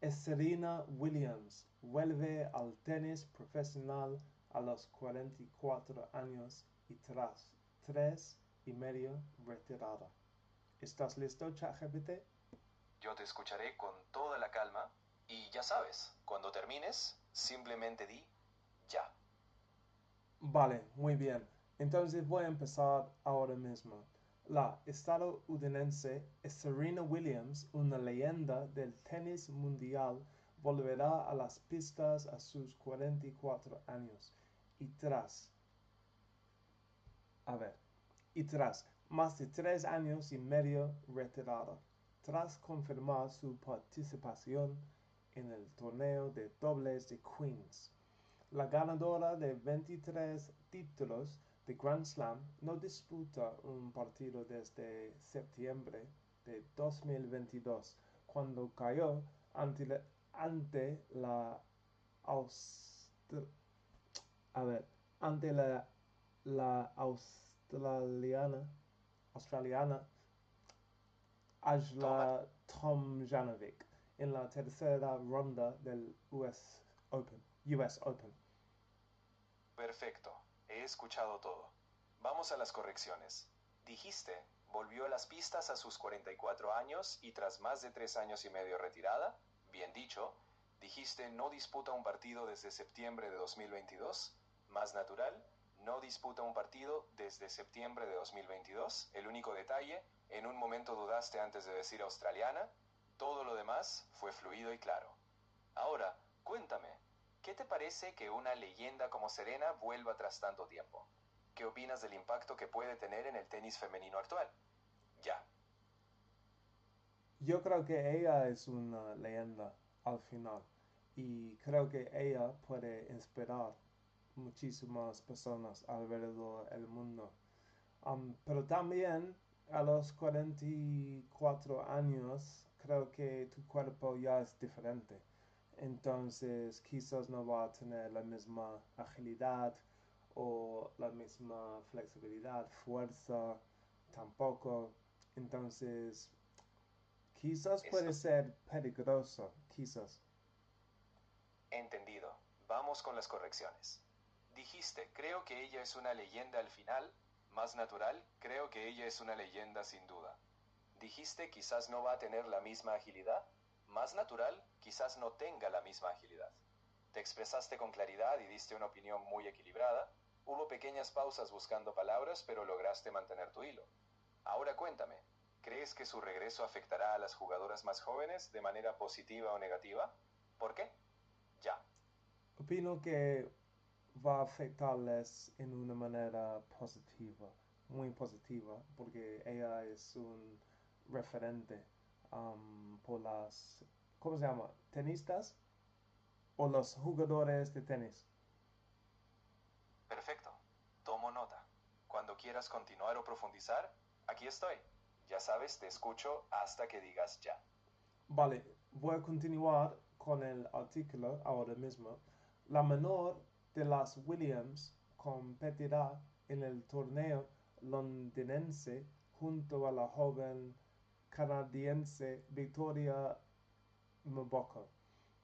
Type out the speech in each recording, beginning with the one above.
Serena Williams vuelve al tenis profesional a los 44 años y tras 3 y medio retirada. ¿Estás listo, ChatGPT? Yo te escucharé con toda la calma y ya sabes, cuando termines, simplemente di ya. Vale, muy bien. Entonces voy a empezar ahora mismo. La estadounidense Serena Williams, una leyenda del tenis mundial, volverá a las pistas a sus 44 años y a ver, y tras más de 3 años y medio retirada, tras confirmar su participación en el torneo de dobles de Queens. La ganadora de 23 títulos de Grand Slam no disputa un partido desde septiembre de 2022, cuando cayó ante la Austr- a ver, ante la australiana Toma. Ajla Tomjanovic en la tercera ronda del US Open. Perfecto, he escuchado todo. Vamos a las correcciones. Dijiste, volvió a las pistas a sus 44 años y tras más de 3 años y medio retirada. Bien dicho. Dijiste, no disputa un partido desde septiembre de 2022. Más natural, no disputa un partido desde septiembre de 2022. El único detalle, en un momento dudaste antes de decir australiana. Todo lo demás fue fluido y claro. Ahora, cuéntame, ¿qué te parece que una leyenda como Serena vuelva tras tanto tiempo? ¿Qué opinas del impacto que puede tener en el tenis femenino actual? Ya. Yo creo que ella es una leyenda al final y creo que ella puede inspirar muchísimas personas alrededor del mundo. Pero también a los 44 años creo que tu cuerpo ya es diferente. Entonces quizás no va a tener la misma agilidad o la misma flexibilidad, fuerza tampoco. Entonces quizás puede Esto. ser peligroso, quizás. Entendido. Vamos con las correcciones. Dijiste, creo que ella es una leyenda al final. Más natural, creo que ella es una leyenda sin duda. Dijiste, quizás no va a tener la misma agilidad. Más natural, quizás no tenga la misma agilidad. Te expresaste con claridad y diste una opinión muy equilibrada. Hubo pequeñas pausas buscando palabras, pero lograste mantener tu hilo. Ahora cuéntame, ¿crees que su regreso afectará a las jugadoras más jóvenes de manera positiva o negativa? ¿Por qué? Ya. Opino que va a afectarles en una manera positiva, muy positiva, porque ella es un referente por las, ¿cómo se llama? ¿Tenistas? O los jugadores de tenis. Perfecto. Tomo nota. Cuando quieras continuar o profundizar, aquí estoy. Ya sabes, te escucho hasta que digas ya. Vale, voy a continuar con el artículo ahora mismo. La menor de las Williams competirá en el torneo londinense junto a la joven canadiense Victoria Mboko,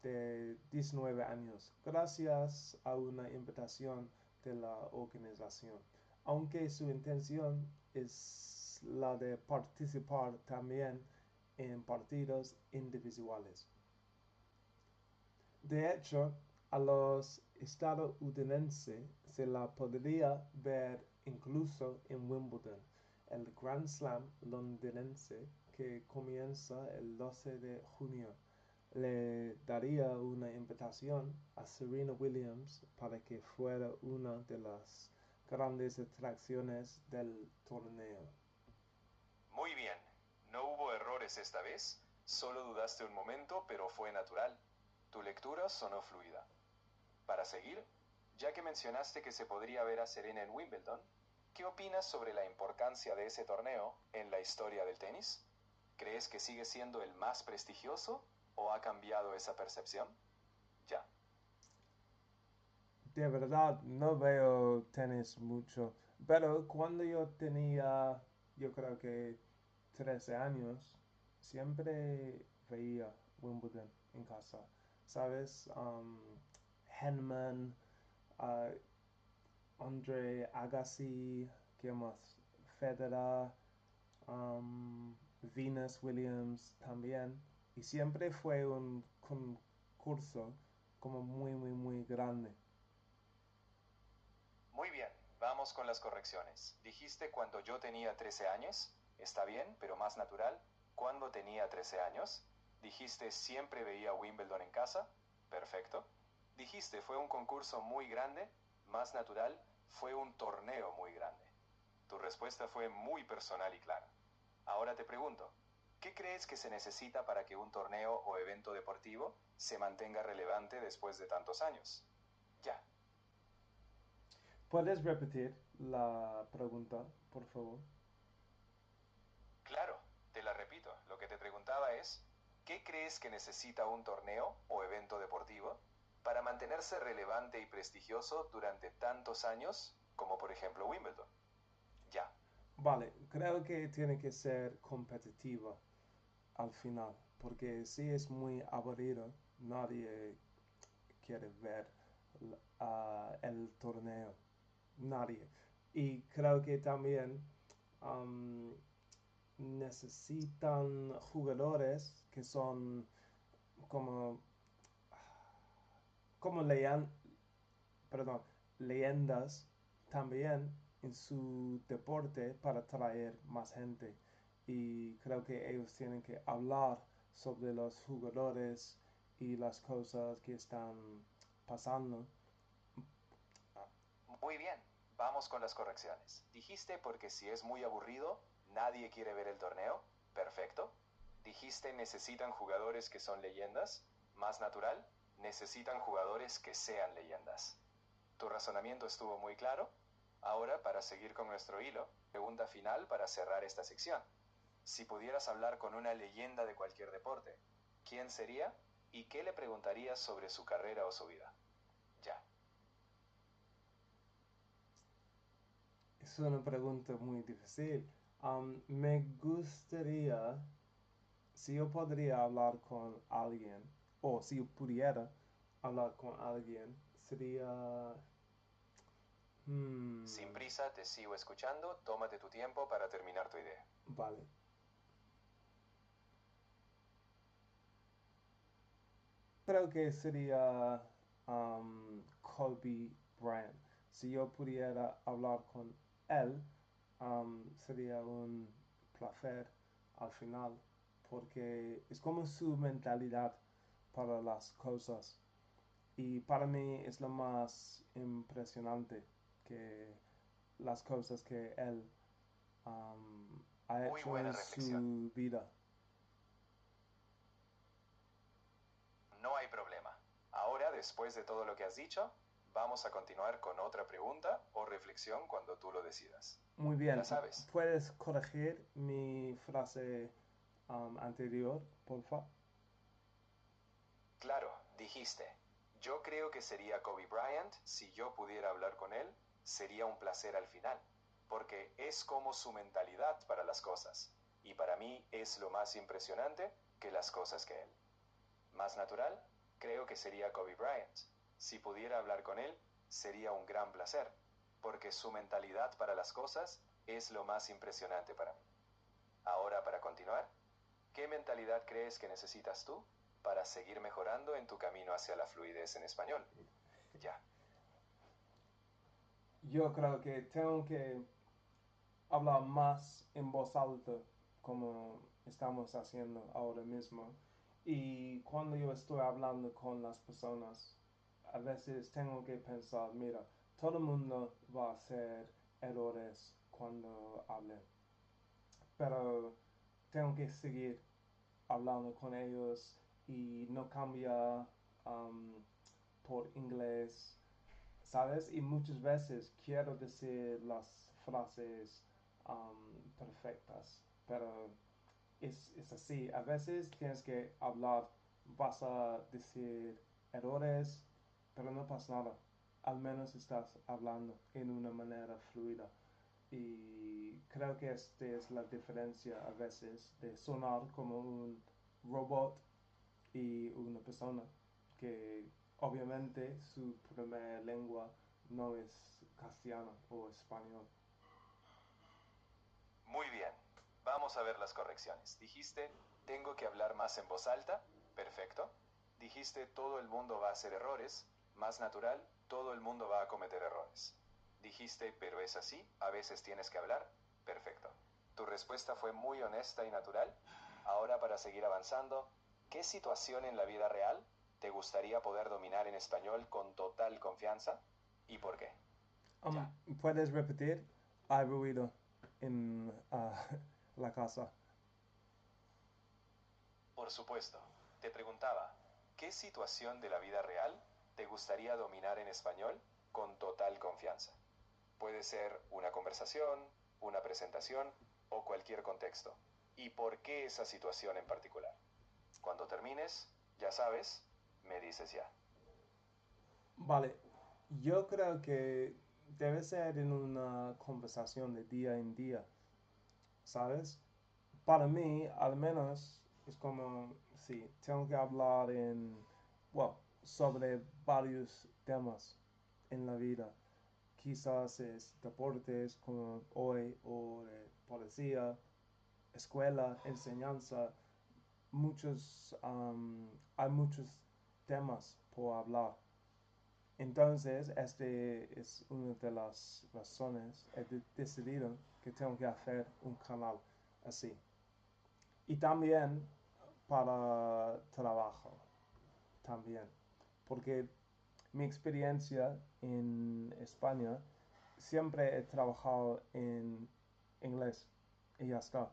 de 19 años, gracias a una invitación de la organización, aunque su intención es la de participar también en partidos individuales. De hecho, a los estadounidenses se la podría ver incluso en Wimbledon, el Grand Slam londinense que comienza el 12 de junio. Le daría una invitación a Serena Williams para que fuera una de las grandes atracciones del torneo. Muy bien. No hubo errores esta vez. Solo dudaste un momento, pero fue natural. Tu lectura sonó fluida. Para seguir, ya que mencionaste que se podría ver a Serena en Wimbledon, ¿qué opinas sobre la importancia de ese torneo en la historia del tenis? ¿Crees que sigue siendo el más prestigioso o ha cambiado esa percepción? Ya. De verdad, no veo tenis mucho, pero cuando yo tenía, yo creo que 13 años, siempre veía Wimbledon. en casa. ¿Sabes? Henman, uh, Andre Agassi, ¿qué más? Federer, Venus Williams también. Y siempre fue un concurso como muy grande. Muy bien, vamos con las correcciones. Dijiste cuando yo tenía 13 años. Está bien, pero más natural. ¿Cuándo tenía 13 años? Dijiste siempre veía Wimbledon en casa. Perfecto. Dijiste fue un concurso muy grande. Más natural, fue un torneo muy grande. Tu respuesta fue muy personal y clara. Ahora te pregunto, ¿qué crees que se necesita para que un torneo o evento deportivo se mantenga relevante después de tantos años? Ya. ¿Puedes repetir la pregunta, por favor? Claro, te la repito. Lo que te preguntaba es, ¿qué crees que necesita un torneo o evento deportivo para mantenerse relevante y prestigioso durante tantos años como por ejemplo Wimbledon? Ya. Vale, creo que tiene que ser competitiva al final, porque si es muy aburrido, nadie quiere ver el torneo, nadie. Y creo que también um, necesitan jugadores que son como, como perdón, leyendas también en su deporte para atraer más gente. Y creo que ellos tienen que hablar sobre los jugadores y las cosas que están pasando. Muy bien, vamos con las correcciones. Dijiste porque si es muy aburrido, nadie quiere ver el torneo. Perfecto. Dijiste necesitan jugadores que son leyendas. Más natural, necesitan jugadores que sean leyendas. Tu razonamiento estuvo muy claro. Ahora, para seguir con nuestro hilo, pregunta final para cerrar esta sección. Si pudieras hablar con una leyenda de cualquier deporte, ¿quién sería y qué le preguntarías sobre su carrera o su vida? Ya. Es una pregunta muy difícil. Me gustaría, si yo podría hablar con alguien, o si yo pudiera hablar con alguien, sería... Sin hmm, prisa, te sigo escuchando. Tómate tu tiempo para terminar tu idea. vale. Creo que sería Kobe Bryant. Si yo pudiera hablar con él, sería un placer al final, porque es como su mentalidad para las cosas. Y para mí es lo más impresionante que las cosas que él ha Muy hecho buena en reflexión. su vida. No hay problema. Ahora, después de todo lo que has dicho, vamos a continuar con otra pregunta o reflexión cuando tú lo decidas. Muy Ya bien, sabes. ¿puedes corregir mi frase anterior, porfa? Claro, dijiste. Yo creo que sería Kobe Bryant. Si yo pudiera hablar con él, sería un placer al final. Porque es como su mentalidad para las cosas. Y para mí es lo más impresionante que las cosas que él. Más natural, creo que sería Kobe Bryant. Si pudiera hablar con él, sería un gran placer, porque su mentalidad para las cosas es lo más impresionante para mí. Ahora, para continuar, ¿qué mentalidad crees que necesitas tú para seguir mejorando en tu camino hacia la fluidez en español? Ya. Yo creo que tengo que hablar más en voz alta, como estamos haciendo ahora mismo. Y cuando yo estoy hablando con las personas, a veces tengo que pensar, mira, todo el mundo va a hacer errores cuando hable, pero tengo que seguir hablando con ellos y no cambiar por inglés, ¿sabes? Y muchas veces quiero decir las frases perfectas, pero es así. A veces tienes que hablar, vas a decir errores, pero no pasa nada. Al menos estás hablando en una manera fluida. Y creo que esta es la diferencia a veces de sonar como un robot y una persona que obviamente su primera lengua no es castellano o español. Muy bien. Vamos a ver las correcciones. Dijiste, tengo que hablar más en voz alta. Perfecto. Dijiste, todo el mundo va a hacer errores. Más natural, todo el mundo va a cometer errores. Dijiste, pero es así, a veces tienes que hablar. Perfecto. Tu respuesta fue muy honesta y natural. Ahora, para seguir avanzando, ¿qué situación en la vida real te gustaría poder dominar en español con total confianza? ¿Y por qué? Ya. ¿Puedes repetir? Hay ruido en la casa. Por supuesto. Te preguntaba, ¿qué situación de la vida real te gustaría dominar en español con total confianza? Puede ser una conversación, una presentación o cualquier contexto. ¿Y por qué esa situación en particular? Cuando termines, ya sabes, me dices ya. Vale, yo creo que debe ser en una conversación de día en día, ¿sabes? Para mí, al menos, es como, sí, tengo que hablar bueno, sobre varios temas en la vida. Quizás es deportes como hoy, o de policía, escuela, enseñanza, hay muchos temas por hablar. Entonces, este es una de las razones. He decidido que tengo que hacer un canal así. Y también para trabajo, también. Porque mi experiencia en España, siempre he trabajado en inglés y ya está.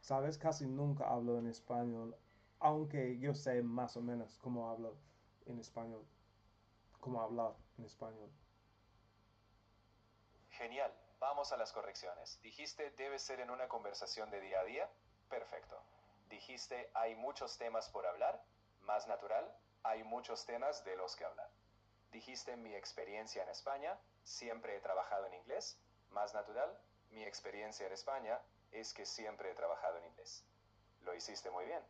¿Sabes? Casi nunca hablo en español, aunque yo sé más o menos cómo hablo en español, cómo hablar en español. Genial. Vamos a las correcciones. Dijiste, debe ser en una conversación de día a día. Perfecto. Dijiste, hay muchos temas por hablar. Más natural, hay muchos temas de los que hablar. Dijiste, mi experiencia en España, siempre he trabajado en inglés. Más natural, mi experiencia en España es que siempre he trabajado en inglés. Lo hiciste muy bien.